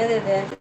என்னது இது?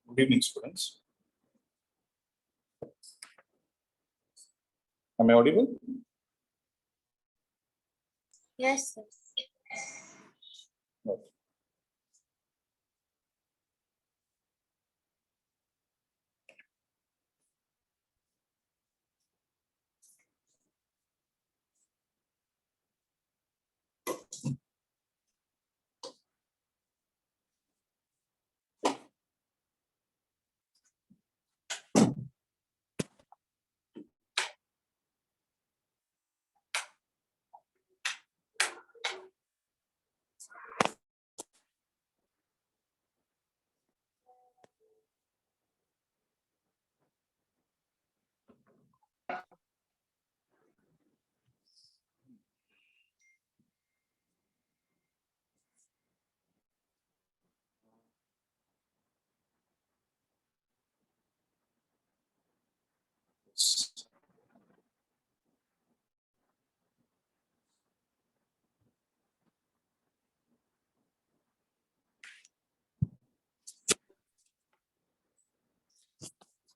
Good evening, students. Am I audible? Yes, sir. No.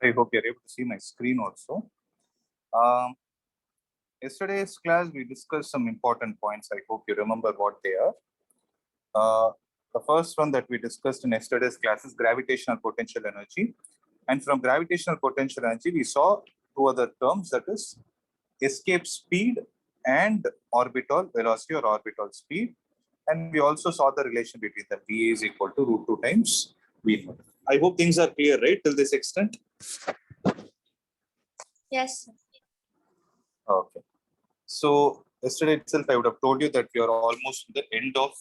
I hope you're able to see my screen also. Yesterday's class, we discussed some important points. I hope you remember what they are. The first one that we discussed in yesterday's class is gravitational potential energy. And from gravitational potential energy, we saw two other terms, that is escape speed and orbital velocity or orbital speed. And we also saw the relation between them. V is equal to root 2 times V naught. I hope things are clear, right, till this extent? Yes, sir. Okay. So yesterday itself, I would have told you that we are almost at the end of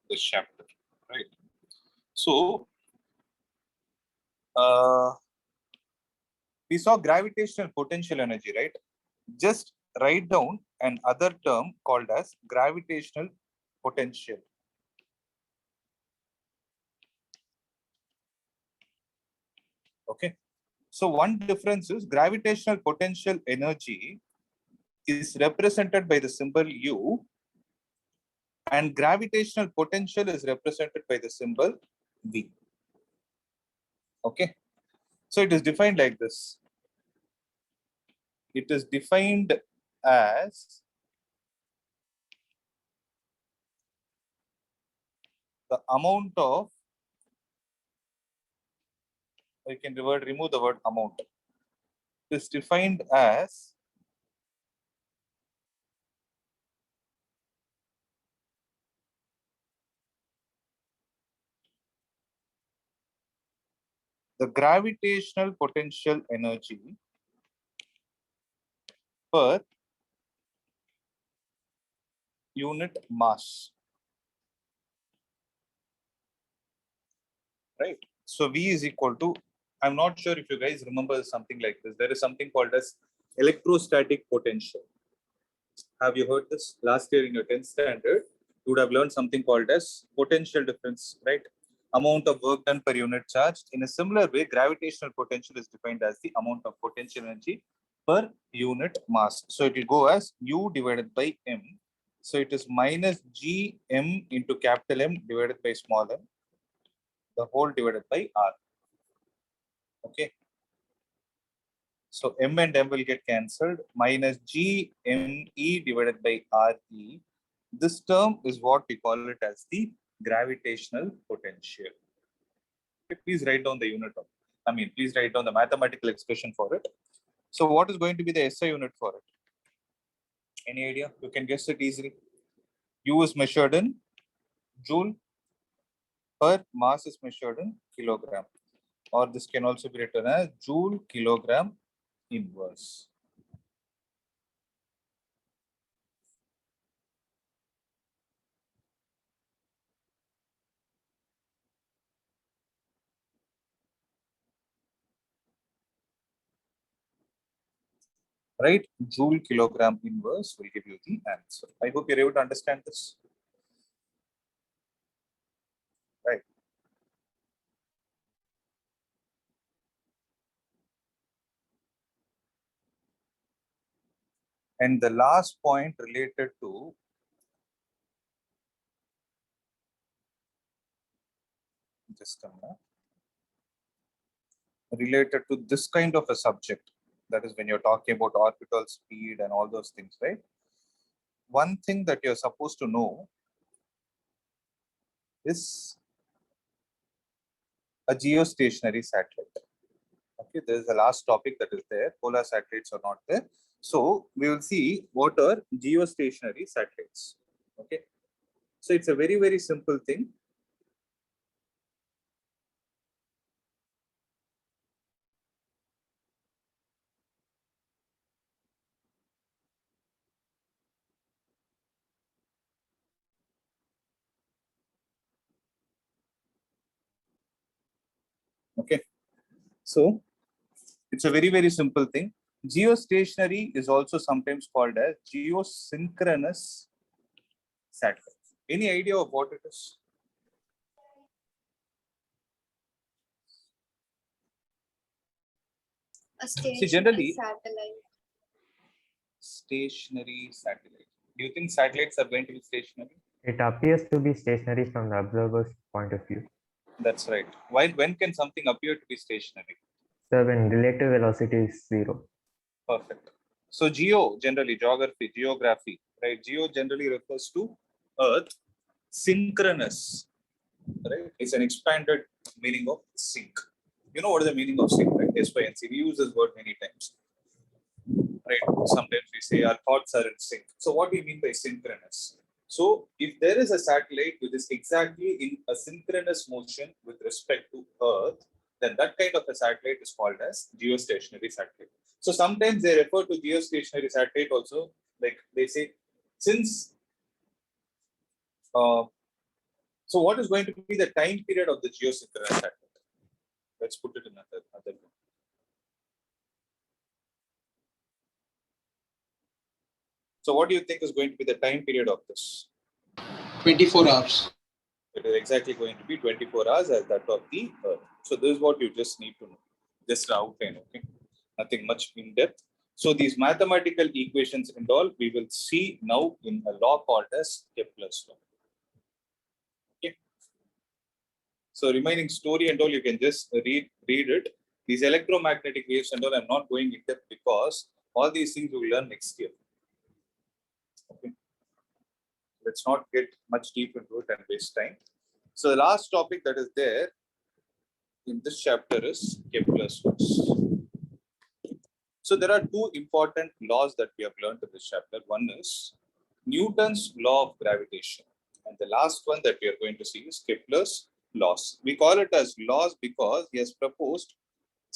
this chapter, right? So we saw gravitational potential energy, right? Just write down another term called as gravitational potential. Okay. So one difference is gravitational potential energy is represented by the symbol U, and gravitational potential is represented by the symbol V. Okay. So it is defined like this. It is defined as the amount of, I can remove the word amount. It is defined as the gravitational potential energy per unit mass. Right? So V is equal to, I'm not sure if you guys remember something like this. There is something called as electrostatic potential. Have you heard this? Last year in your 10th standard, you would have learned something called as potential difference, right? Amount of work done per unit charge. In a similar way, gravitational potential is defined as the amount of potential energy per unit mass. So it will go as U divided by M. So it is minus Gm into capital M divided by small m, the whole divided by R. Okay. So M and M will get cancelled. Minus Gme divided by Re. This term is what we call it as the gravitational potential. Okay, please write down the unit of, please write down the mathematical expression for it. So what is going to be the SI unit for it? Any idea? You can guess it easily. U is measured in joule per mass is measured in kilogram. Or this can also be written as joule kilogram inverse. Right? Joule kilogram inverse will give you the answer. I hope you're able to understand this. Right. And the last point related to just a minute, related to this kind of a subject, that is when you're talking about orbital speed and all those things, right? One thing that you're supposed to know is a geostationary satellite. Okay, this is the last topic that is there. Polar satellites are not there. So we will see what are geostationary satellites. Okay, so it's a very, very simple thing. Okay, so it's a very, very simple thing. Geostationary is also sometimes called as geosynchronous satellite. Any idea of what it is? A See, generally, satellite. Stationary satellite. Do you think satellites are going to be stationary? It appears to be stationary from the observer's point of view. That's right. When can something appear to be stationary? So when relative velocity is 0. Perfect. So geo, generally, geography, right? Geo generally refers to Earth. Synchronous, right? It's an expanded meaning of sync. You know what is the meaning of sync, right? SYNC. We use this word many times, right? Sometimes we say our thoughts are in sync. So what do you mean by synchronous? So if there is a satellite which is exactly in a synchronous motion with respect to Earth, then that kind of a satellite is called as geostationary satellite. So sometimes they refer to geostationary satellite also, like they say, since so what is going to be the time period of the geosynchronous satellite? Let's put it in another way. So what do you think is going to be the time period of this? 24 hours. It is exactly going to be 24 hours as that of the Earth. So this is what you just need to know. Just an outline, okay? Nothing much in depth. So these mathematical equations and all, we will see now in a law called as Kepler's law. Okay. So remaining story and all, you can just read it. These electromagnetic waves and all, I'm not going in depth because all these things we will learn next year. Okay. Let's not get much deep into it and waste time. So the last topic that is there in this chapter is Kepler's laws. So there are two important laws that we have learned in this chapter. One is Newton's law of gravitation. And the last one that we are going to see is Kepler's laws. We call it as laws because he has proposed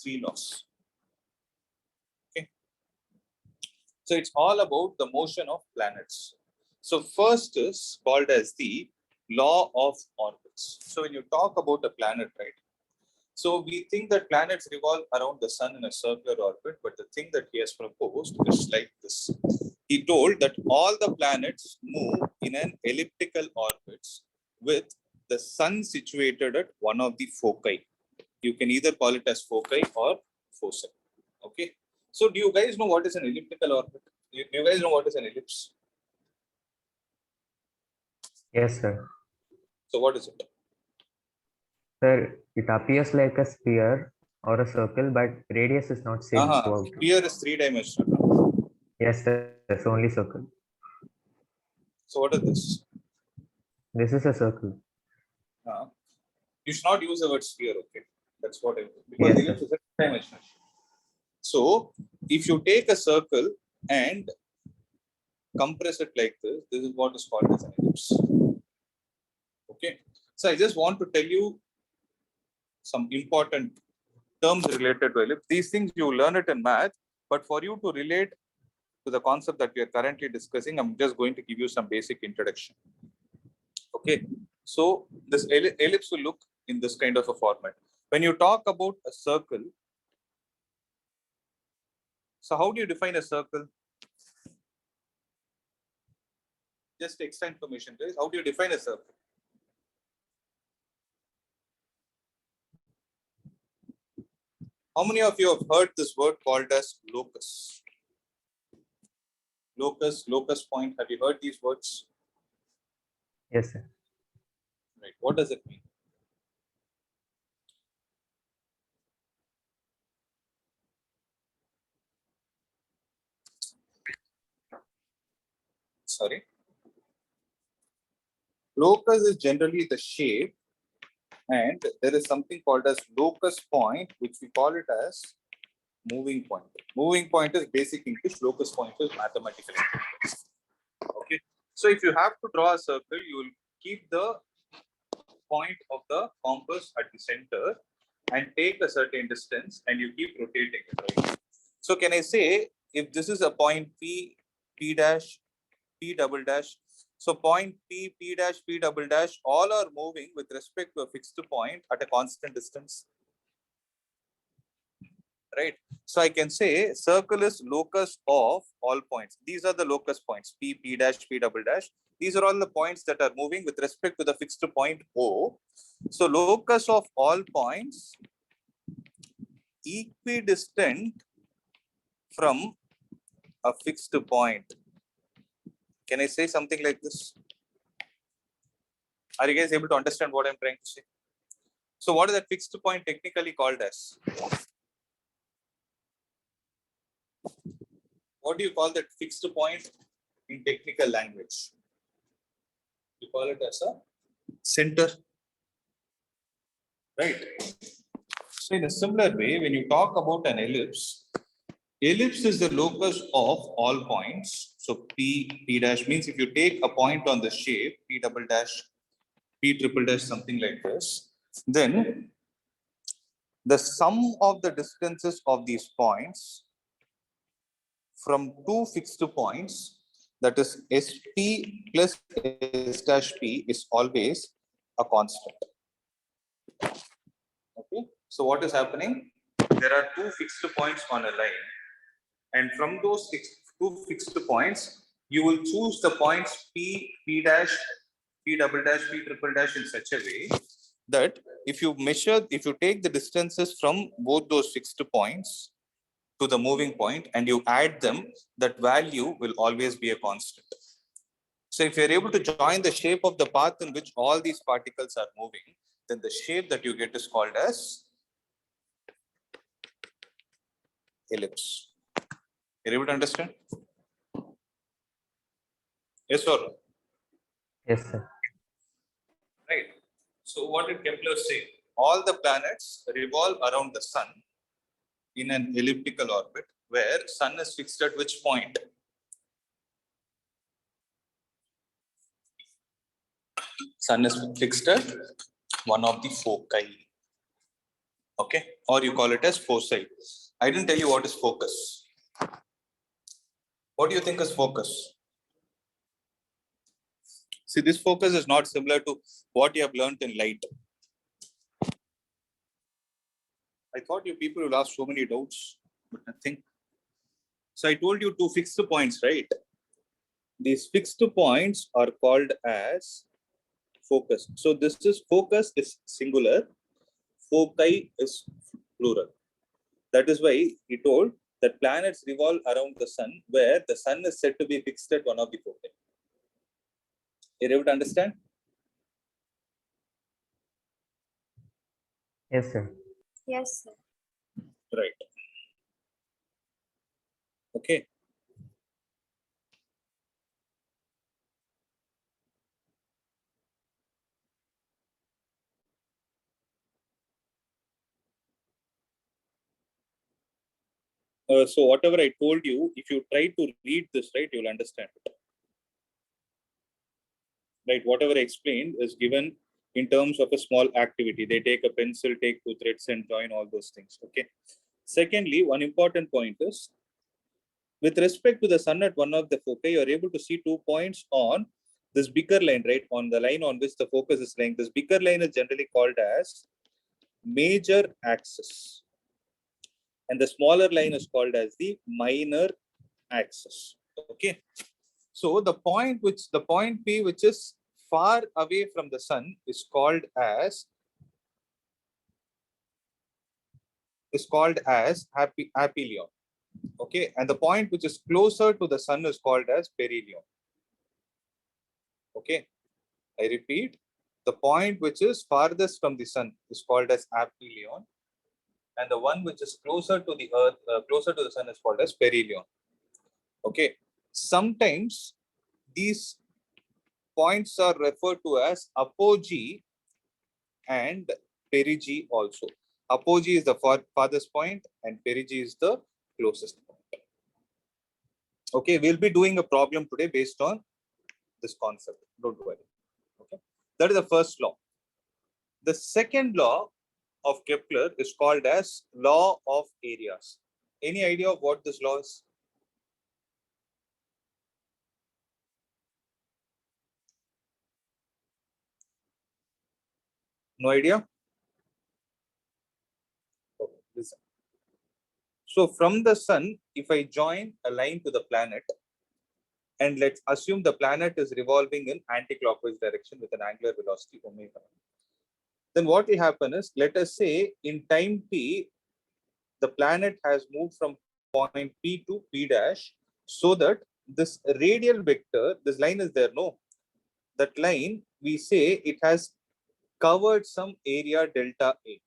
3 laws. Okay. So it's all about the motion of planets. So first is called as the law of orbits. So when you talk about a planet, right? So we think that planets revolve around the sun in a circular orbit, but the thing that he has proposed is like this. He told that all the planets move in an elliptical orbits with the sun situated at one of the foci. You can either call it as foci or foci. Okay. So do you guys know what is an elliptical orbit? Do you guys know what is an ellipse? Yes, sir. So what is it? Sir, it appears like a sphere or a circle, but radius is not same throughout. Sphere is 3-dimensional. Yes, sir. It's only circle. So what is this? This is a circle. You should not use the word sphere, okay? That's what I mean. Because Yes, ellipse is a 3-dimensional. So if you take a circle and compress it like this is what is called as an ellipse. Okay. So I just want to tell you some important terms related to ellipse. These things you learn it in math, but for you to relate to the concept that we are currently discussing, I'm just going to give you some basic introduction. Okay. So this ellipse will look in this kind of a format. When you talk about a circle, so how do you define a circle? Just extra information, guys. How do you define a circle? How many of you have heard this word called as locus? Locus point. Have you heard these words? Yes, sir. Right. What does it mean? Sorry. Locus is generally the shape, and there is something called as locus point, which we call it as moving point. Moving point is basic English. Locus point is mathematical English. Okay. So if you have to draw a circle, you will keep the point of the compass at the center and take a certain distance, and you keep rotating it, right? So can I say if this is a point P, P dash, P double dash, so point P, P dash, P double dash, all are moving with respect to a fixed point at a constant distance, right? So I can say circle is locus of all points. These are the locus points, P, P dash, P double dash. These are all the points that are moving with respect to the fixed point O. So locus of all points equidistant from a fixed point. Can I say something like this? Are you guys able to understand what I'm trying to say? So what is that fixed point technically called as? What do you call that fixed point in technical language? You call it as a center, right? So in a similar way, when you talk about an ellipse, ellipse is the locus of all points. So P, P dash means if you take a point on the shape, P double dash, P triple dash, something like this, then the sum of the distances of these points from two fixed points, that is SP plus S dash P, is always a constant. Okay. So what is happening? There are two fixed points on a line, and from those two fixed points, you will choose the points P, P dash, P double dash, P triple dash in such a way that if you take the distances from both those fixed points to the moving point and you add them, that value will always be a constant. So if you're able to join the shape of the path in which all these particles are moving, then the shape that you get is called as ellipse. You're able to understand? Yes or no? Yes, sir. Right. So what did Kepler say? All the planets revolve around the sun in an elliptical orbit where sun is fixed at which point? Sun is fixed at one of the foci. Okay, or you call it as foci. I didn't tell you what is focus. What do you think is focus? See, this focus is not similar to what you have learned in light. I thought you people will ask so many doubts, but nothing. So I told you two fixed points, right? These fixed points are called as focus. So this is focus is singular, foci is plural. That is why he told that planets revolve around the sun, where the sun is said to be fixed at one of the foci. You're able to understand? Yes, sir. Yes, sir. Right. Okay. So whatever I told you, if you try to read this, right, you'll understand it. Right, whatever I explained is given in terms of a small activity. They take a pencil, take two threads and join all those things. Okay. Secondly, one important point is, with respect to the sun at one of the foci, you are able to see 2 points on this bigger line, right? On the line on which the focus is lying. This bigger line is generally called as major axis. And the smaller line is called as the minor axis. Okay. So the point P, which is far away from the sun, is called as aphelion. Okay, and the point which is closer to the sun is called as perihelion. Okay, I repeat, the point which is farthest from the sun is called as aphelion, and the one which is closer to the earth, closer to the sun, is called as perihelion. Okay, sometimes these points are referred to as apogee and perigee also. Apogee is the farthest point and perigee is the closest point. Okay, we'll be doing a problem today based on this concept. Don't worry. Okay, that is the first law. The second law of Kepler is called as law of areas. Any idea of what this law is? No idea? Okay, listen. So from the sun, if I join a line to the planet, and let's assume the planet is revolving in anti-clockwise direction with an angular velocity omega, then what will happen is, let us say in time t, the planet has moved from point P to P dash, so that this radial vector, this line is there, no? That line, we say it has covered some area delta A.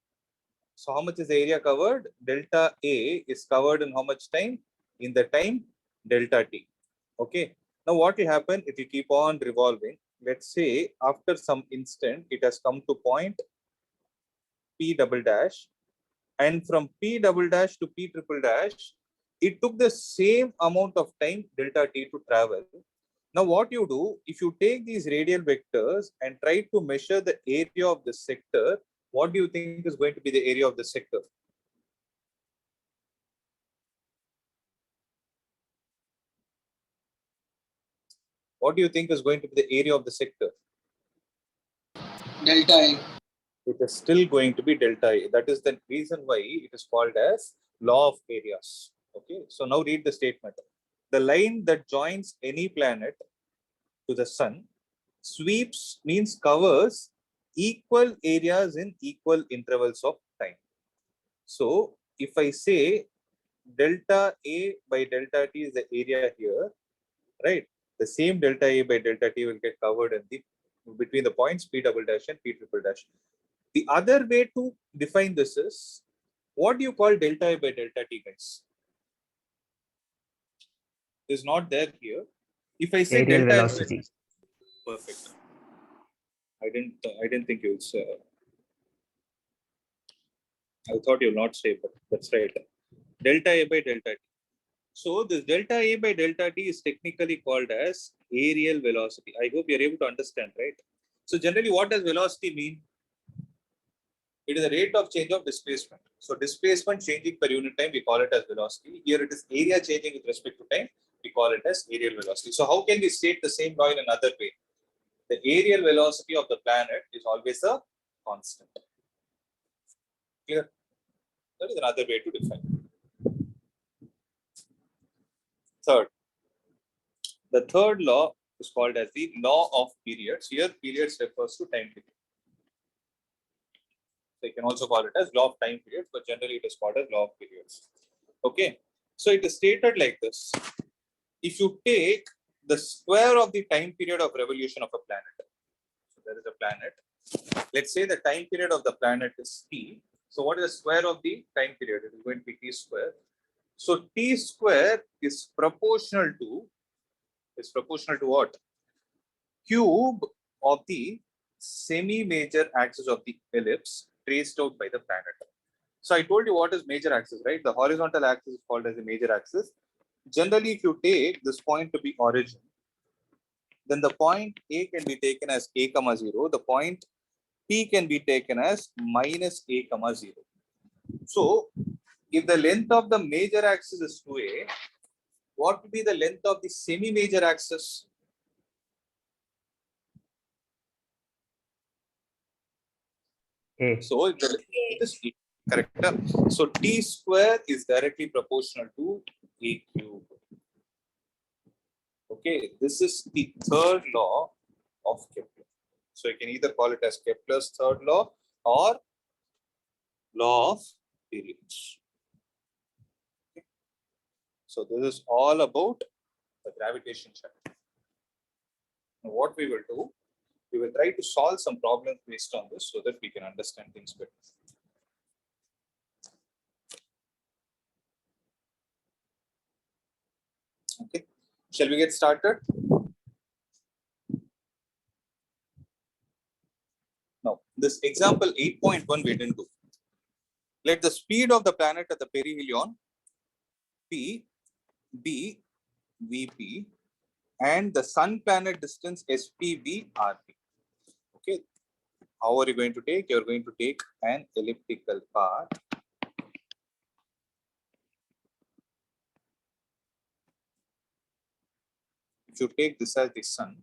So how much is the area covered? Delta A is covered in how much time? In the time delta t. Okay. Now what will happen if you keep on revolving? Let's say after some instant, it has come to point P double dash, and from P double dash to P triple dash, it took the same amount of time delta t to travel. Now what you do, if you take these radial vectors and try to measure the area of the sector, what do you think is going to be the area of the sector? What do you think is going to be the area of the sector? Delta A. It is still going to be delta A. That is the reason why it is called as law of areas. Okay, so now read the statement. The line that joins any planet to the sun sweeps, means covers equal areas in equal intervals of time. So if I say delta A by delta T is the area here, right? The same delta A by delta T will get covered in the between the points P double dash and P triple dash. The other way to define this is, what do you call delta A by delta T, guys? Is not there here. If I say Aerial delta velocity. perfect. I didn't think you would say. I thought you'll not say, but that's right. Delta A by delta T. So this delta A by delta T is technically called as aerial velocity. I hope you're able to understand, right? So generally, what does velocity mean? It is the rate of change of displacement. So displacement changing per unit time, we call it as velocity. Here it is area changing with respect to time, we call it as aerial velocity. So how can we state the same law in another way? The aerial velocity of the planet is always a constant. Clear? That is another way to define. Third, the third law is called as the law of periods. Here, periods refers to time period. So you can also call it as law of time periods, but generally it is called as law of periods. Okay, so it is stated like this. If you take the square of the time period of revolution of a planet, so there is a planet. Let's say the time period of the planet is t. So what is the square of the time period? It is going to be t square. So t square is proportional to what? Cube of the semi-major axis of the ellipse traced out by the planet. So I told you what is major axis, right? The horizontal axis is called as a major axis. Generally, if you take this point to be origin, then the point A can be taken as a comma 0. The point P can be taken as minus a comma 0. So if the length of the major axis is 2a, what would be the length of the semi-major axis? A. So if the length is a, correct. So t square is directly proportional to a cube. Okay, this is the third law of Kepler. So you can either call it as Kepler's third law or law of periods. Okay. So this is all about the gravitation chapter. Now what we will do, we will try to solve some problems based on this so that we can understand things better. Okay, shall we get started? Now, this example 8.1 we didn't do. Let the speed of the planet at the perihelion P be Vp and the sun planet distance SP be Rp. Okay, how are you going to take? You're going to take an elliptical path. If you take this as the sun,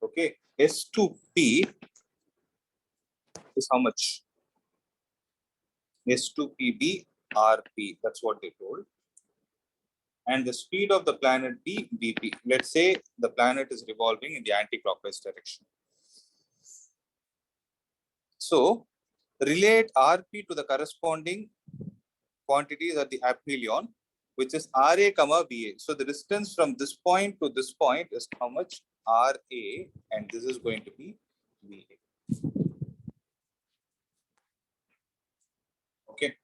okay, S2P is how much? S2PB RP, that's what they told. And the speed of the planet B, Vp. Let's say the planet is revolving in the anti-clockwise direction. So relate Rp to the corresponding quantities at the aphelion, which is Ra comma Va. So the distance from this point to this point is how much? Ra, and this is going to be Va. Okay.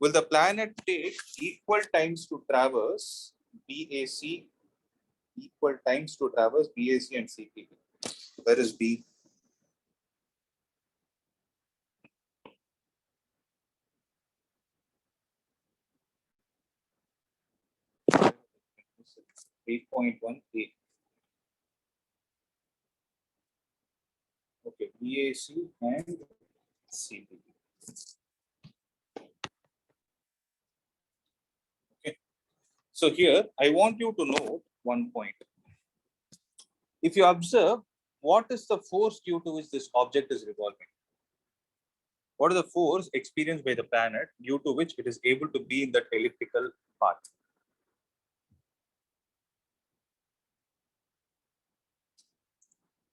Will the planet take equal times to traverse BAC, equal times to traverse BAC and CPB? Where is B? Eight point one A. Okay, BAC and CPB. Okay. So here I want you to note one point. If you observe, what is the force due to which this object is revolving? What is the force experienced by the planet due to which it is able to be in that elliptical path?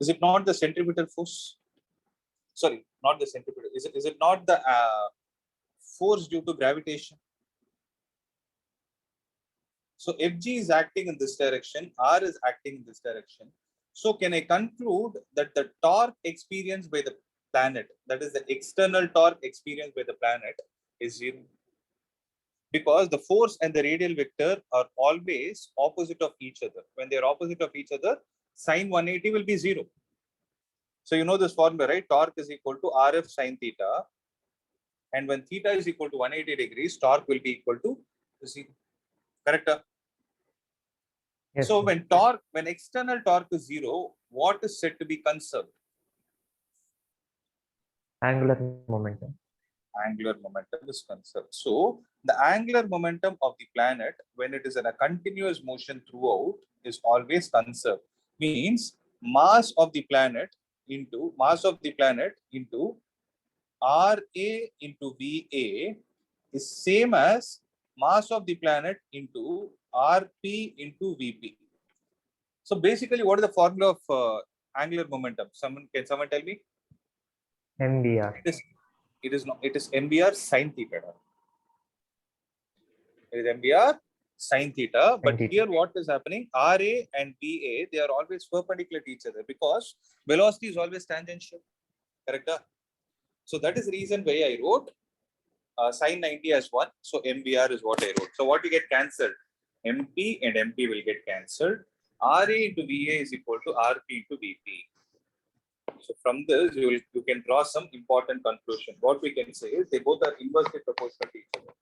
Is it not the centripetal force? Sorry, not the centripetal. Is it not the force due to gravitation? So Fg is acting in this direction, R is acting in this direction. So can I conclude that the torque experienced by the planet, that is the external torque experienced by the planet, is zero? Because the force and the radial vector are always opposite of each other. When they are opposite of each other, sine 180 will be zero. So you know this formula, right? Torque is equal to Rf sine theta. And when theta is equal to 180 degrees, torque will be equal to zero. Correct? Yes, So sir. when external torque is zero, what is said to be conserved? Angular momentum. Angular momentum is conserved. So the angular momentum of the planet, when it is in a continuous motion throughout, is always conserved. Means mass of the planet into Ra into Va is same as mass of the planet into Rp into Vp. So basically, what is the formula of angular momentum? Can someone tell me? MBR. It is MBR sine theta. It is MBR sine theta. But theta. here, what is happening? Ra and Va, they are always perpendicular to each other because velocity is always tangential. Correct? So that is the reason why I wrote sine 90 as 1. So MBR is what I wrote. So what you get cancelled? MP and MP will get cancelled. Ra into Va is equal to Rp into Vp. So from this, you can draw some important conclusion. What we can say is they both are inversely proportional to each other.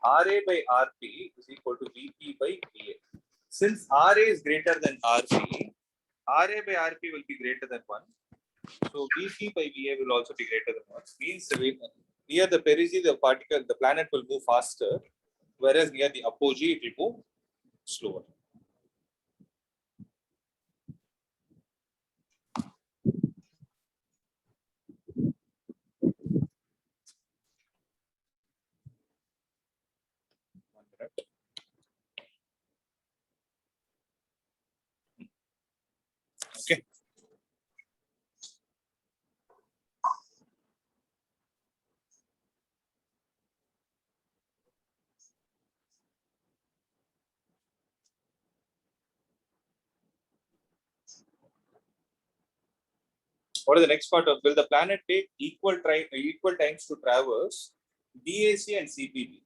Ra by Rp is equal to Vp by Va. Since Ra is greater than Rp, Ra by Rp will be greater than 1. So Vp by Va will also be greater than 1. Means near the perigee, the planet will move faster, whereas near the apogee, it will move slower. Okay. What is the next part of? Will the planet take equal times to traverse BAC and CPB?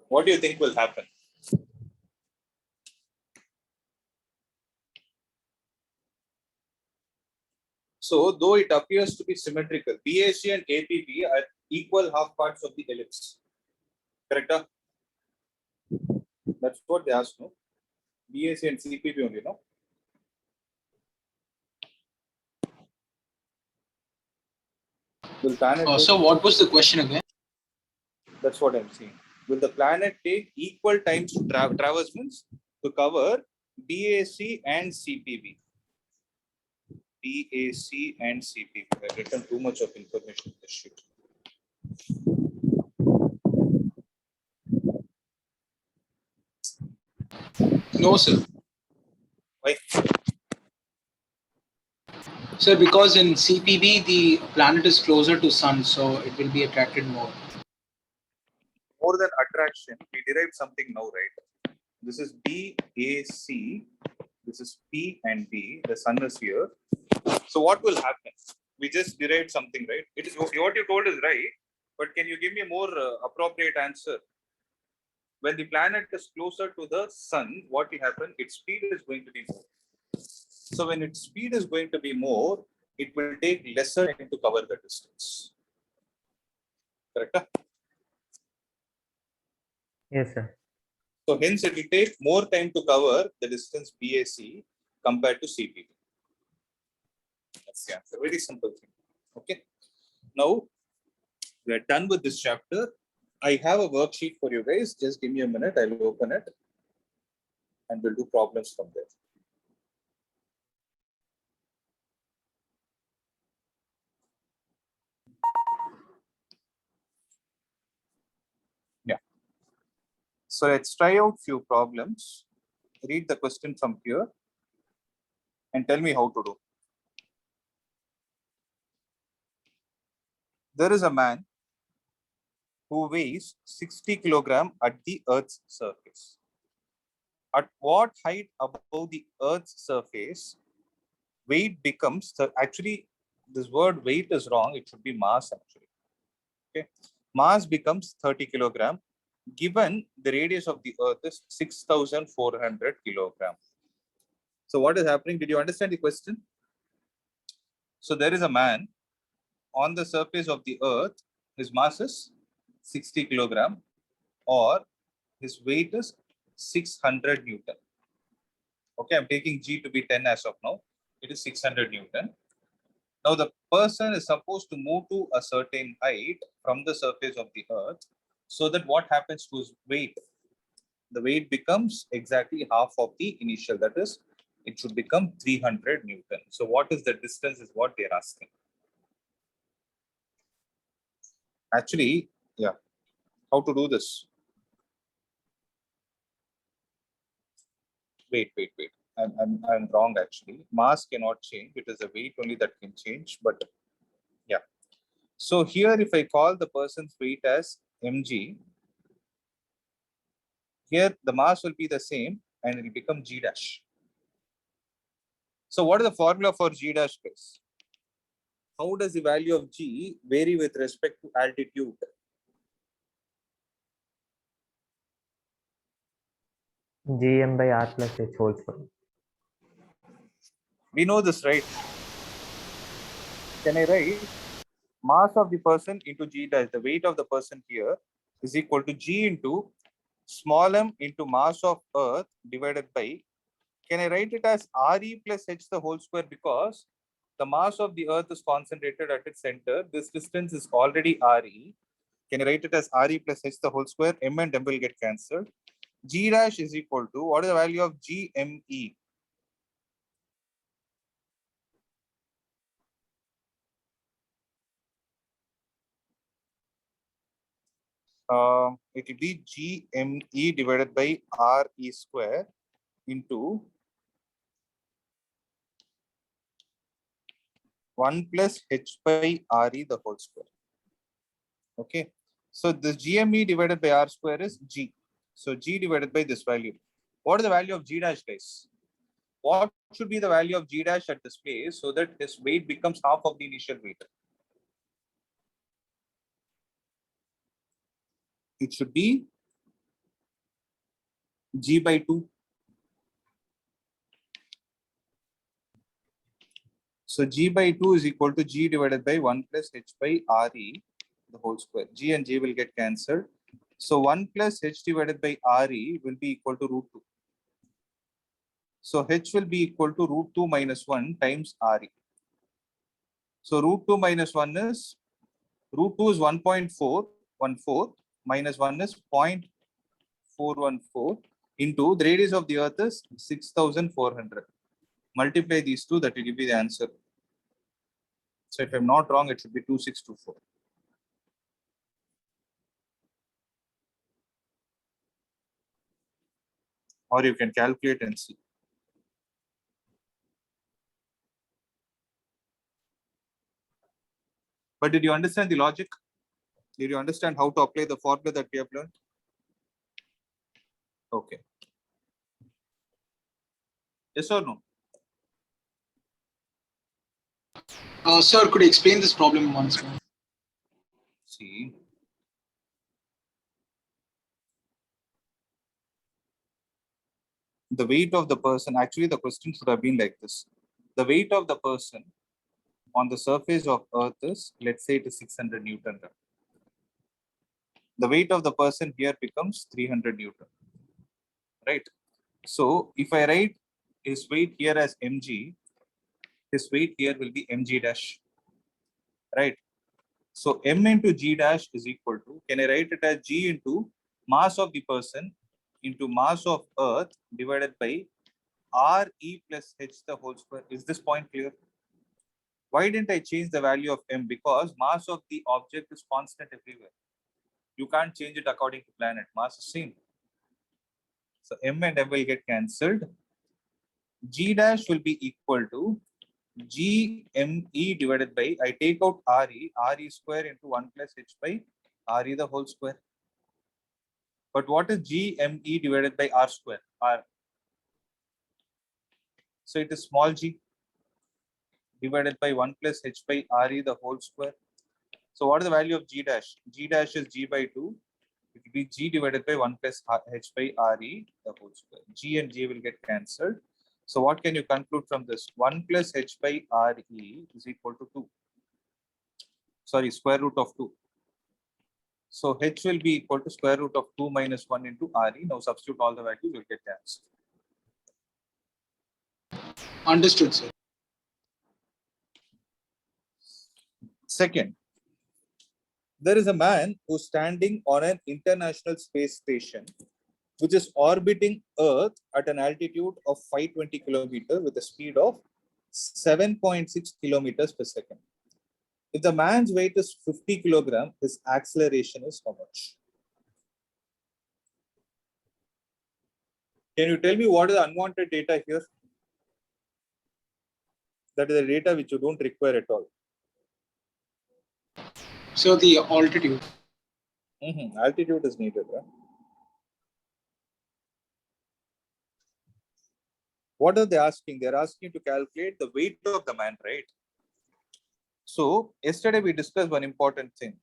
What do you think will happen? So, though it appears to be symmetrical, BAC and APB are equal half parts of the ellipse. Correct? That's what they asked, no? BAC and CPB only, no? Will planet So what was the question again? That's what I'm saying. Will the planet take equal times to traverse means to cover BAC and CPB? BAC and CPB. I've written too much of information in this sheet. No, sir. Why? Sir, because in CPB, the planet is closer to sun, so it will be attracted more. More than attraction, we derived something now, right? This is BAC. This is P and B. The sun is here. So what will happen? We just derived something, right? It is what you told is right, but can you give me a more appropriate answer? When the planet is closer to the sun, what will happen? Its speed is going to be more. So when its speed is going to be more, it will take lesser time to cover the distance. Correct? Yes, sir. So hence it will take more time to cover the distance BAC compared to CPB. That's the answer. Very simple thing. Okay. Now we are done with this chapter. I have a worksheet for you guys. Just give me a minute. I will open it and we'll do problems from there. So let's try out few problems. Read the question from here and tell me how to do. There is a man who weighs 60 kilogram at the Earth's surface. At what height above the Earth's surface weight becomes actually this word weight is wrong. It should be mass actually. Okay, mass becomes 30 kilogram. Given the radius of the Earth is 6,400 kilogram. So what is happening? Did you understand the question? So there is a man on the surface of the Earth. His mass is 60 kilogram, or his weight is 600 Newton. Okay, I'm taking G to be 10 as of now. It is 600 Newton. Now the person is supposed to move to a certain height from the surface of the Earth, so that what happens to his weight? The weight becomes exactly half of the initial, that is, it should become 300 Newton. So what is the distance is what they're asking. Actually, yeah, how to do this? Wait. I'm wrong actually. Mass cannot change. It is the weight only that can change, but yeah. So here, if I call the person's weight as mg, here the mass will be the same and it will become g dash. So what is the formula for g dash, guys? How does the value of g vary with respect to altitude? Gm by r plus h whole square. We know this, right? Can I write mass of the person into g dash? The weight of the person here is equal to g into small m into mass of Earth divided by, can I write it as Re plus h the whole square, because the mass of the Earth is concentrated at its center. This distance is already Re. Can I write it as Re plus h the whole square? M and m will get cancelled. G dash is equal to, what is the value of GME? It will be GME divided by Re square into 1 plus h by Re the whole square. Okay. So this GME divided by R square is G. So G divided by this value. What is the value of G dash, guys? What should be the value of G dash at this place so that his weight becomes half of the initial weight? It should be G by 2. So G by 2 is equal to G divided by 1 plus h by Re the whole square. G and G will get cancelled. So 1 plus h divided by Re will be equal to root 2. So h will be equal to root 2 minus 1 times Re. So root 2 minus 1 is, root 2 is 1.414 minus 1 is 0.414 into the radius of the Earth is 6,400. Multiply these two, that will give you the answer. So if I'm not wrong, it should be 2624. Or you can calculate and see. But did you understand the logic? Did you understand how to apply the formula that we have learned? Okay. Yes or no? Sir, could you explain this problem once more? See. The weight of the person, actually the question should have been like this. The weight of the person on the surface of Earth is, let's say it is 600 Newton. The weight of the person here becomes 300 Newton, right? So if I write his weight here as mg, his weight here will be mg dash, right? So m into g dash is equal to, can I write it as g into mass of the person into mass of Earth divided by Re plus h the whole square. Is this point clear? Why didn't I change the value of m? Because mass of the object is constant everywhere. You can't change it according to planet. Mass is same. So M and M will get cancelled. G dash will be equal to GME divided by, I take out RE square into 1 plus H by RE the whole square. But what is GME divided by R square? R. So it is small g divided by 1 plus H by RE the whole square. So what is the value of G dash? G dash is G by 2. It will be G divided by 1 plus H by RE the whole square. G and G will get cancelled. So what can you conclude from this? 1 plus H by RE is equal to 2. Sorry, square root of 2. So H will be equal to square root of 2 minus 1 into RE. Now substitute all the values, you'll get the answer. Understood, sir. Second, there is a man who's standing on an international space station which is orbiting Earth at an altitude of 520 kilometers with a speed of 7.6 kilometers per second. If the man's weight is 50 kilograms, his acceleration is how much? Can you tell me what is the unwanted data here? That is the data which you don't require at all. So the altitude. Altitude is needed, right? What are they asking? They're asking to calculate the weight of the man, right? So yesterday we discussed one important thing.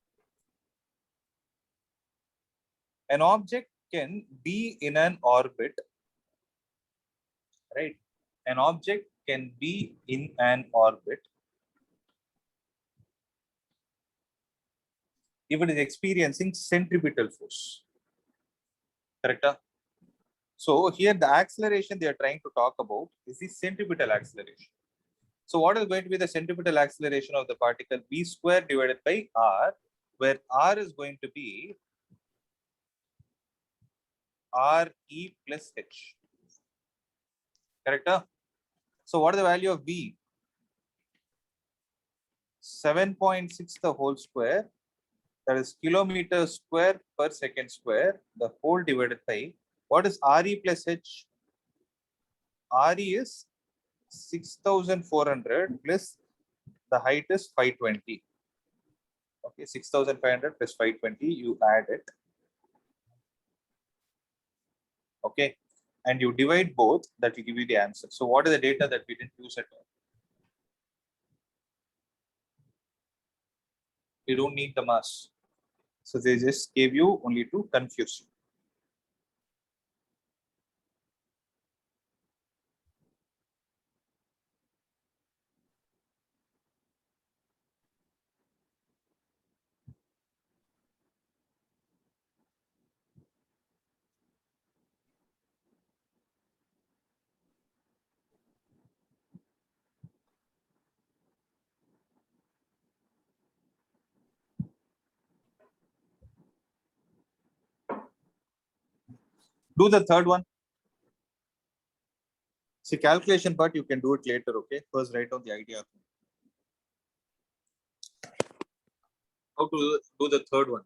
An object can be in an orbit, right? An object can be in an orbit if it is experiencing centripetal force. Correct? So here the acceleration they are trying to talk about is the centripetal acceleration. So what is going to be the centripetal acceleration of the particle? V square divided by R, where R is going to be RE plus H. Correct? So what is the value of V? 7.6 the whole square, that is kilometers square per second square, the whole divided by, what is RE plus H? RE is 6,400 plus the height is 520. Okay, 6,500 plus 520, you add it. Okay, and you divide both, that will give you the answer. So what is the data that we didn't use at all? You don't need the mass. So they just gave you only to confuse you. Do the third one. See, calculation part, you can do it later, okay? First, write down the idea. How to do the third one?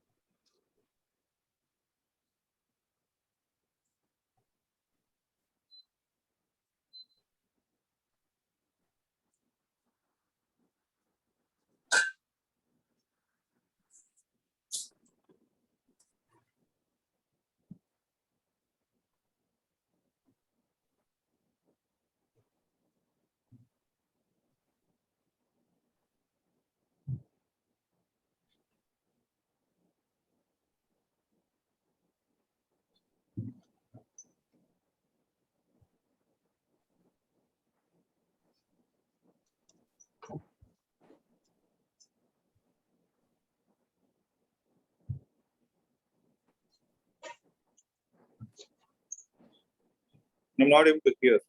I'm not able to hear.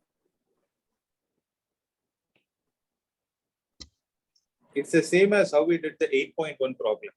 It's the same as how we did the 8.1 problem.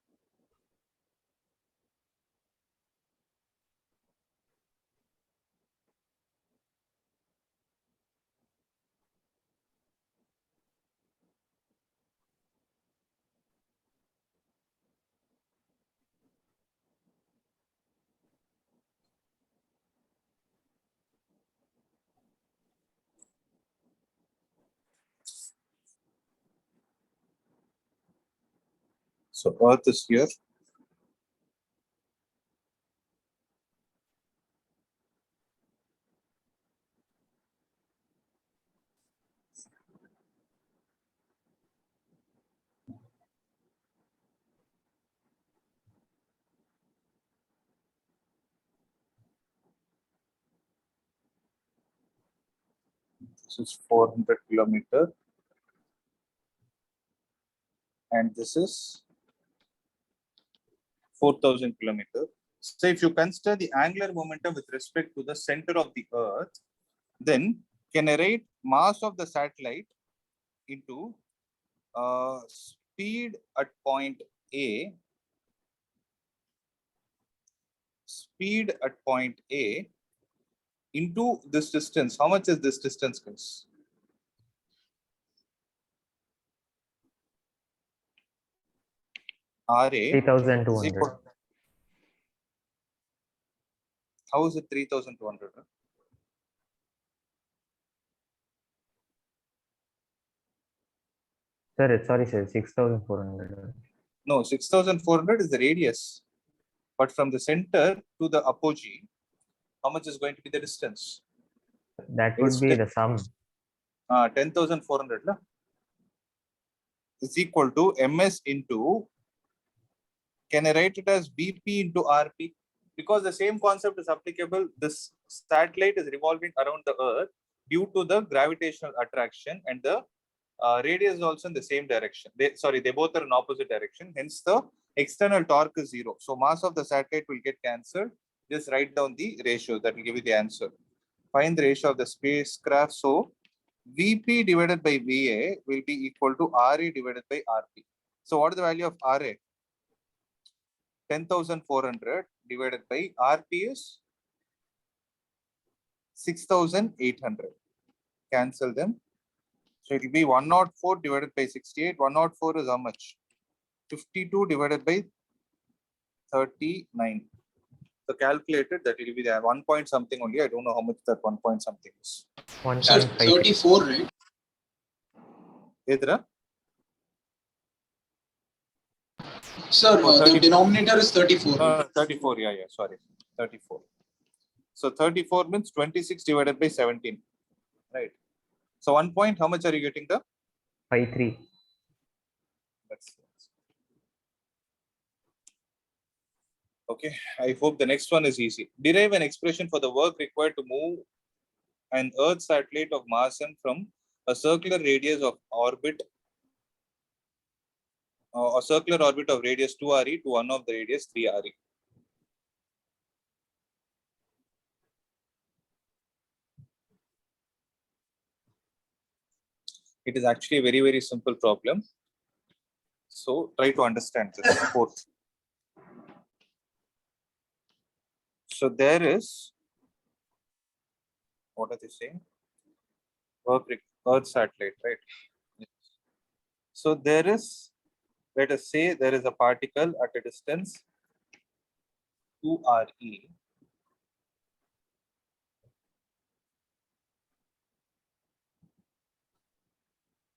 So Earth is here. This is 400 kilometer. And this is 4,000 kilometers. So if you consider the angular momentum with respect to the center of the Earth, then can I write mass of the satellite into speed at point A, speed at point A into this distance. How much is this distance, guys? RA 3,200. How is it 3,200? Sir, sorry, sir, 6,400. No, 6,400 is the radius. But from the center to the apogee, how much is going to be the distance? That It would is be the sum. 10,400 is equal to ms into, can I write it as BP into RP? Because the same concept is applicable. This satellite is revolving around the Earth due to the gravitational attraction, and the radius is also in the same direction. They both are in opposite direction. Hence, the external torque is 0. So mass of the satellite will get cancelled. Just write down the ratio. That will give you the answer. Find the ratio of the spacecraft. So VP divided by VA will be equal to RA divided by RP. So what is the value of RA? 10,400 divided by RP is 6,800. Cancel them. So it will be 104 divided by 68. 104 is how much? 52 divided by 39. So calculated, that will be there 1 point something only. I don't know how much that 1 point something is. Sir, 1.5. 34, right? Edra? Sir, Oh, the 34. denominator is 34. Right? 34, yeah, sorry. 34. So 34 means 26 divided by 17. Right. So 1 point, how much are you getting the? 5.3. Okay, I hope the next one is easy. Derive an expression for the work required to move an Earth satellite of mass m from a circular radius of orbit, a circular orbit of radius 2 RE to one of the radius 3 RE. It is actually a very, very simple problem. So try to understand this. Fourth. So there is, what are they saying? Earth satellite, right? So there is, let us say there is a particle at a distance 2 RE.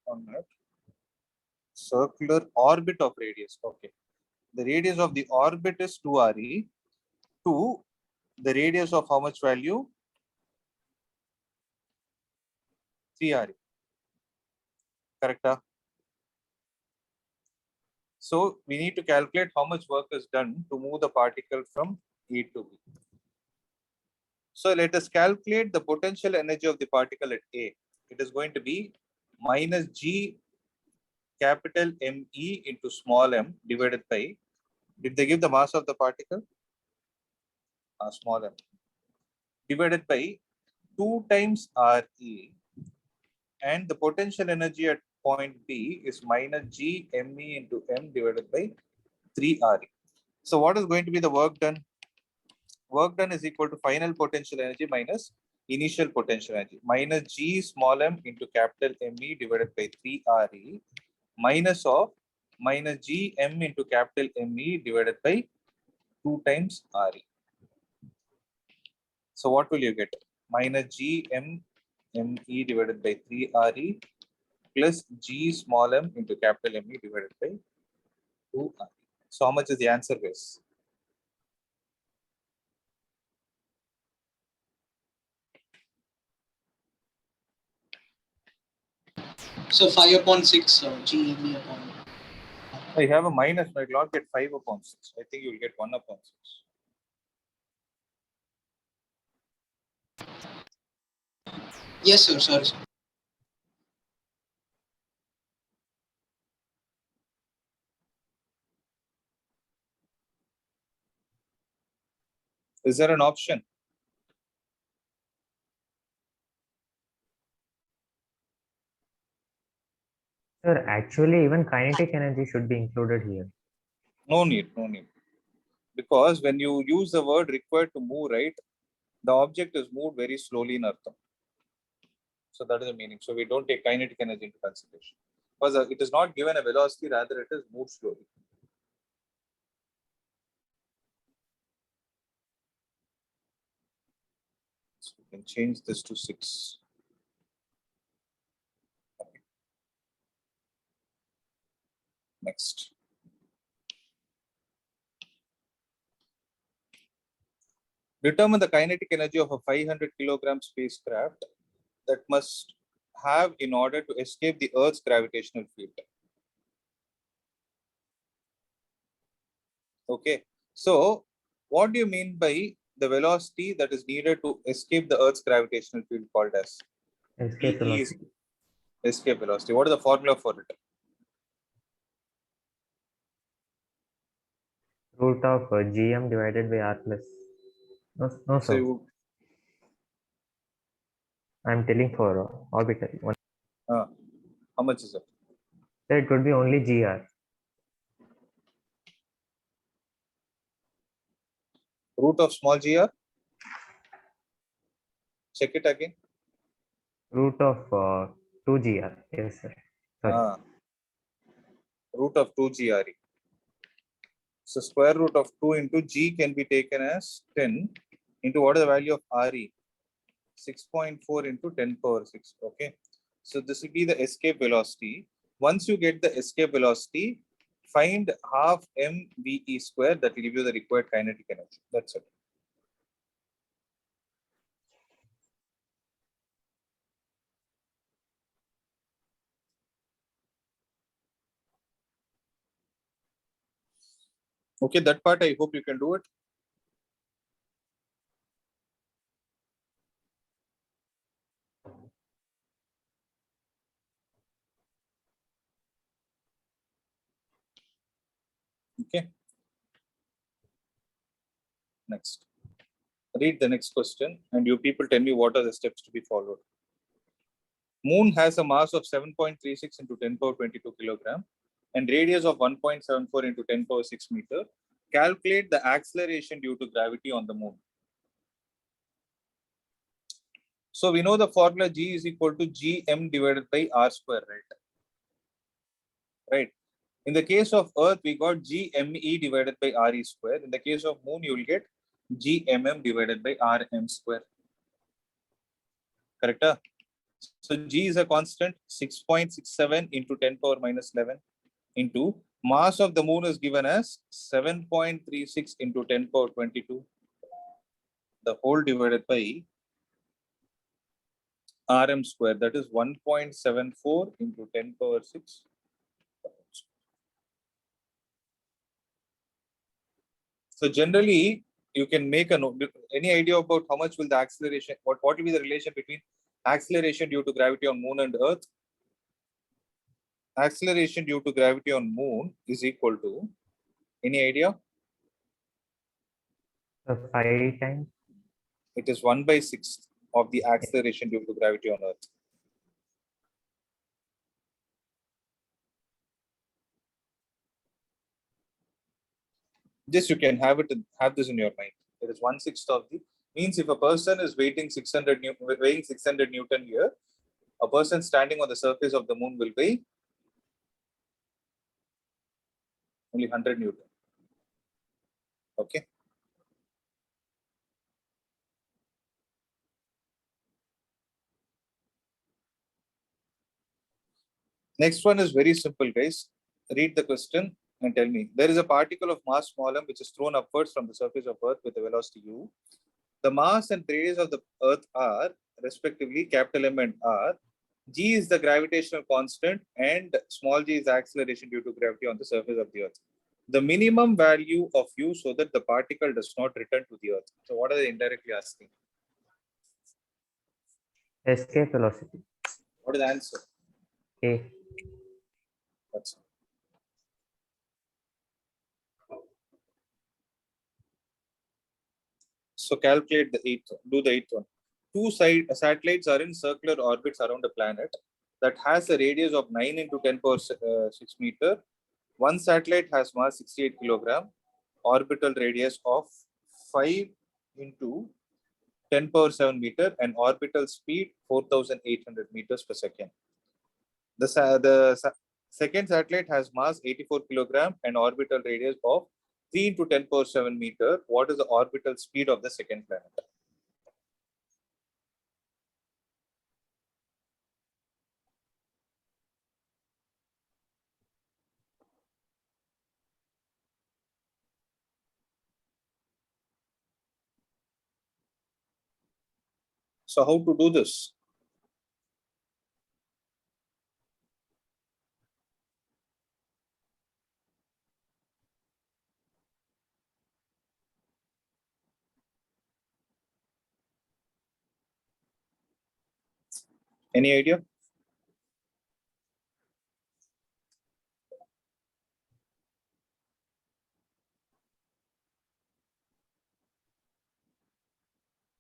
On that circular orbit of radius. Okay. The radius of the orbit is 2 RE to the radius of how much value? 3 RE. Correct? So we need to calculate how much work is done to move the particle from A to B. So let us calculate the potential energy of the particle at A. It is going to be minus G capital ME into small m divided by, did they give the mass of the particle? Small m. Divided by 2 times RE, and the potential energy at point B is minus G ME into M divided by 3 RE. So what is going to be the work done? Work done is equal to final potential energy minus initial potential energy, minus G small m into capital ME divided by 3 RE minus of minus G M into capital ME divided by 2 times RE. So what will you get? Minus G M ME divided by 3 RE plus G small m into capital ME divided by 2r. So how much is the answer, guys? So 5 upon 6, GeV upon. I have a minus, but I will not get 5 upon 6. I think you will get 1 upon 6. Yes, sir. Sorry, sir. Is there an option? Sir, actually, even kinetic energy should be included here. No need, no need. Because when you use the word required to move, right, the object is moved very slowly in Artham. So that is the meaning. So we don't take kinetic energy into consideration. Because it is not given a velocity, rather it is moved slowly. So we can change this to 6. Okay. Next. Determine the kinetic energy of a 500 kilogram spacecraft that must have in order to escape the Earth's gravitational field. Okay. So what do you mean by the velocity that is needed to escape the Earth's gravitational field called as? Escape PE is velocity. escape velocity. What is the formula for it? Root of gm divided by r plus. No, So sir. you, I'm telling for orbital. how much is it? Sir, it would be only gr. Root of small gr? Check it again. Root of 2gr. Yes, sir. Sorry. Root of 2 gre. So square root of 2 into g can be taken as 10 into what is the value of re? 6.4 into 10 power 6. Okay. So this will be the escape velocity. Once you get the escape velocity, find half mve square. That will give you the required kinetic energy. That's it. Okay, that part I hope you can do it. Okay. Next. Read the next question and you people tell me what are the steps to be followed. Moon has a mass of 7.36 into 10 power 22 kilogram and radius of 1.74 into 10 power 6 meter. Calculate the acceleration due to gravity on the moon. So we know the formula G is equal to Gm divided by R square, right? Right. In the case of Earth, we got Gme divided by Re square. In the case of Moon, you will get Gmm divided by Rm square. Correct? So G is a constant, 6.67 into 10 power minus 11 into mass of the moon is given as 7.36 into 10 power 22. The whole divided by Rm square, that is 1.74 into 10 power 6. So generally, you can make a note. Any idea about how much will the acceleration, what will be the relation between acceleration due to gravity on moon and earth? Acceleration due to gravity on moon is equal to, any idea? 5 times. It is 1/6 of the acceleration due to gravity on earth. Just you can have this in your mind. It is 1/6 of the, means if a person is weighing 600 Newton here, a person standing on the surface of the moon will weigh only 100 Newton. Okay. Next one is very simple, guys. Read the question. and tell me, there is a particle of mass small m which is thrown upwards from the surface of Earth with a velocity u. The mass and radius of the Earth are respectively capital M and R. G is the gravitational constant and small g is acceleration due to gravity on the surface of the Earth. The minimum value of u so that the particle does not return to the Earth. So what are they indirectly asking? Escape velocity. What is the answer? A. That's it. So calculate the eighth one. Do the eighth one. Two satellites are in circular orbits around a planet that has a radius of 9 into 10 power 6 meter. One satellite has mass 68 kilogram, orbital radius of 5 into 10 power 7 meter, and orbital speed 4,800 meters per second. The second satellite has mass 84 kilogram and orbital radius of 3 into 10 power 7 meter. What is the orbital speed of the second planet? So how to do this? Any idea?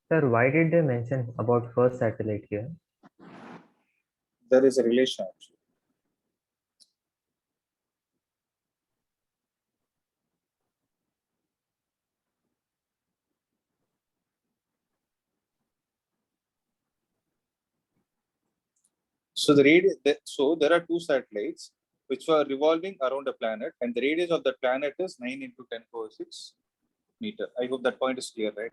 Sir, why did they mention about first satellite here? There is a relation actually. So there are two satellites which were revolving around a planet, and the radius of the planet is 9 into 10 power 6 meter. I hope that point is clear, right?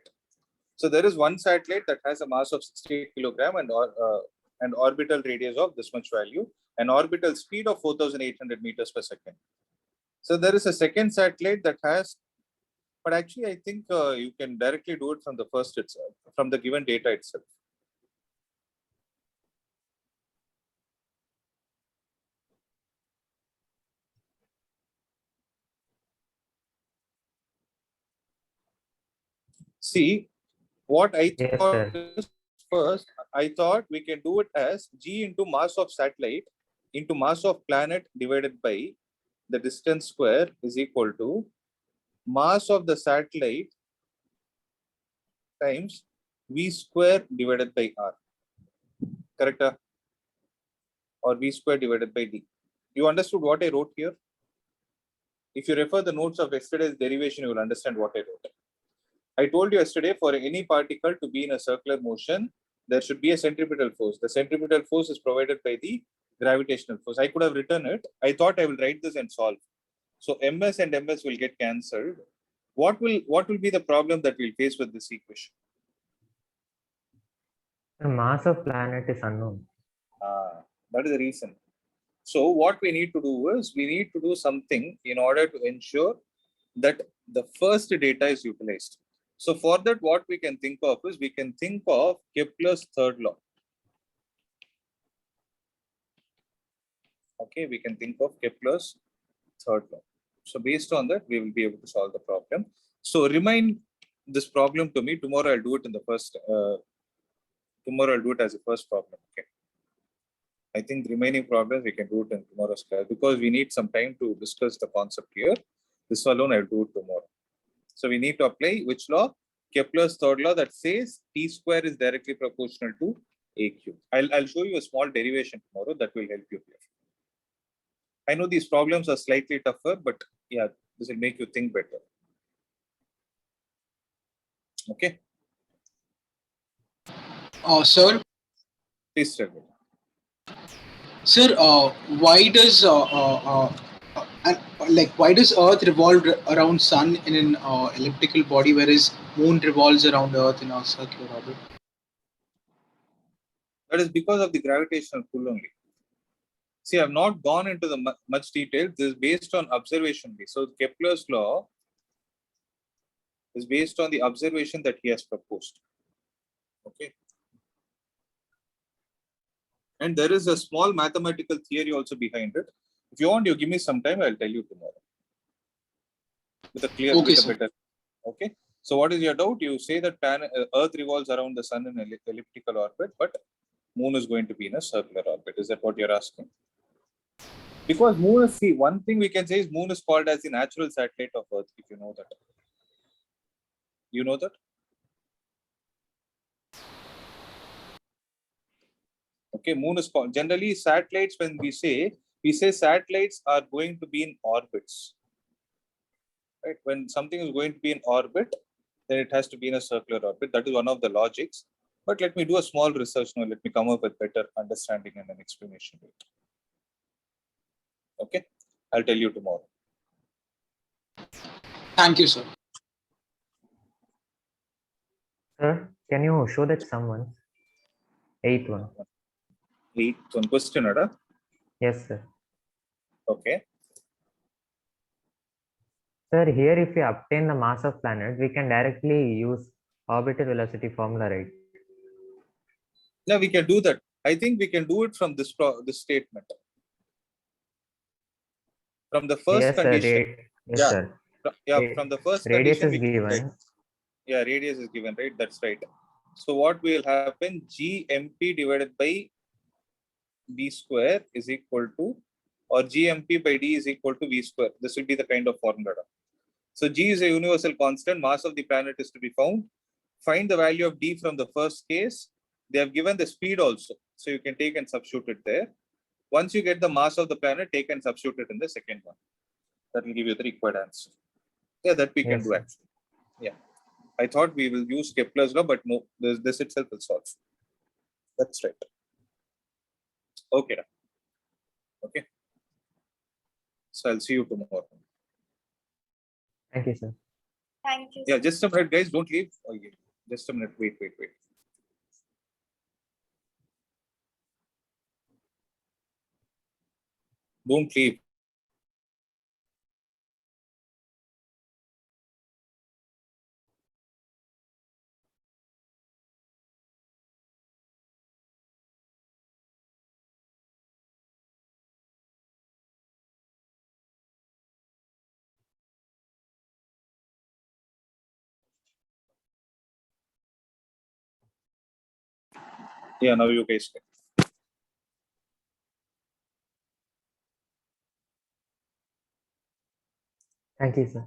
So there is one satellite that has a mass of 68 kilogram and orbital radius of this much value, and orbital speed of 4,800 meters per second. So there is a second satellite that has, but actually I think you can directly do it from the first itself, from the given data itself. See, what I Yes, thought sir. is first, I thought we can do it as g into mass of satellite into mass of planet divided by the distance square is equal to mass of the satellite times v square divided by r. Correct? Or v square divided by d. You understood what I wrote here? If you refer the notes of yesterday's derivation, you will understand what I wrote. I told you yesterday, for any particle to be in a circular motion, there should be a centripetal force. The centripetal force is provided by the gravitational force. I could have written it. I thought I will write this and solve. So ms and ms will get cancelled. What will be the problem that we'll face with this equation? The mass of planet is unknown. That is the reason. So what we need to do is we need to do something in order to ensure that the first data is utilized. So for that, what we can think of is we can think of Kepler's third law. Okay, we can think of Kepler's third law. So based on that, we will be able to solve the problem. So remind this problem to me. Tomorrow I'll do it in the first. Tomorrow I'll do it as a first problem. Okay. I think the remaining problems we can do it in tomorrow's class because we need some time to discuss the concept here. This alone I'll do it tomorrow. So we need to apply which law? Kepler's third law that says T square is directly proportional to A cube. I'll show you a small derivation tomorrow that will help you here. I know these problems are slightly tougher, but yeah, this will make you think better. Okay. Sir, Please tell me. sir, why does why does Earth revolve around Sun in an elliptical body, whereas Moon revolves around Earth in a circular orbit? That is because of the gravitational pull only. See, I've not gone into the much detail. This is based on observation. So Kepler's law is based on the observation that he has proposed. Okay. And there is a small mathematical theory also behind it. If you want, you give me some time, I'll tell you tomorrow. With a clear, Okay, with a sir. better. Okay. So what is your doubt? You say that Earth revolves around the sun in an elliptical orbit, but Moon is going to be in a circular orbit. Is that what you're asking? Because Moon is, see, one thing we can say is Moon is called as the natural satellite of Earth, if you know that. You know that? Okay, Moon is called, generally satellites, when we say satellites are going to be in orbits. Right? When something is going to be in orbit, then it has to be in a circular orbit. That is one of the logics. But let me do a small research now. Let me come up with better understanding and an explanation. Okay, I'll tell you tomorrow. Thank you, sir. Sir, can you show that someone? Eighth one. Eighth one question, Ada. Yes, sir. Okay. Sir, here if we obtain the mass of planet, we can directly use orbital velocity formula, right? Now we can do that. I think we can do it from this statement. From the first Yes, sir. condition. Yes, Yeah. sir. From the first Radius condition is we can given. take. Yeah, radius is given, right? That's right. So what will happen? GMP divided by V square is equal to, or GMP by D is equal to V square. This will be the kind of formula. So G is a universal constant. Mass of the planet is to be found. Find the value of D from the first case. They have given the speed also. So you can take and substitute it there. Once you get the mass of the planet, take and substitute it in the second one. That will give you the required answer. Yeah, that we can Yes, do sir. actually. Yeah. I thought we will use Kepler's law, but no, this itself will solve. That's right. Okay. Okay. So I'll see you tomorrow. Thank you, sir. Thank you. Yeah, just a minute, guys. Don't leave. Oh, yeah. Just a minute. Wait. Don't leave. Yeah, now you guys can. Thank you, sir.